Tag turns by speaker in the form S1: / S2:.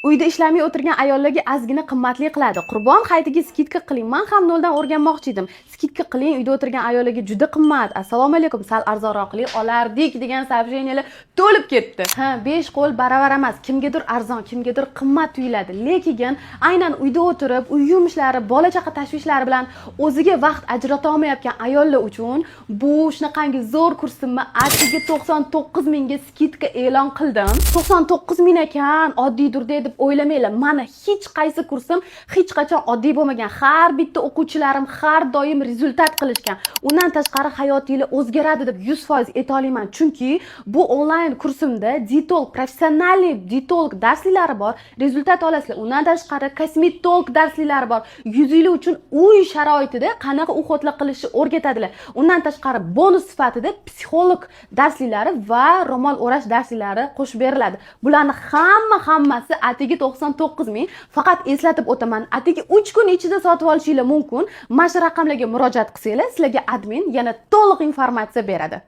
S1: Uyda ishlamay o'tirgan ayollarga ozgina qimmatli qiladi. Qurbon hayitiga skidka qiling. Men ham noldan o'rganmoqchi edim. Skidka qiling, uyda o'tirgan ayollarga juda qimmat. Assalomu alaykum, sal arzonroq qiling olardik degan savjeniyalar to'lib ketdi. Ha, 5 qo'l baravar emas. Kimgadir arzon, kimgadir qimmat tuyuladi. Lekin aynan uyda o'tirib, uy yumushlari, bola chaqa tashvishlari bilan o'ziga vaqt ajrata olmayotgan ayollar uchun bu shunaqangi zo'r kursimni atigi 99 mingga skidka e'lon qildim. 99 ming ekan, oddiydir deb o'ylamanglar. Mana hech qaysi kursim hech qachon oddiy bo'lmagan. Har bitta o'quvchilarim har doim rezultat qilishgan. Undan tashqari hayotingiz o'zgaradi deb 100% ayta olaman. Chunki bu onlayn kursimda dietolog, professional dietolog darslari bor, rezultat olasizlar. Undan tashqari kosmetolog darslari bor. Yuzingiz uchun uy sharoitida qanaqa uxotlar qilishni o'rgatadilar. Undan tashqari bonus sifatida psixolog darslari va ro'mol o'rash darslari qo'shib beriladi. Bularni hammasi atigi 99 ming. Faqat eslatib o'taman, atigi 3 kun ichida sotib olishingiz mumkin. Mana shu raqamlarga murojaat qilsanglar, sizlarga admin yana to'liq informatsiya beradi.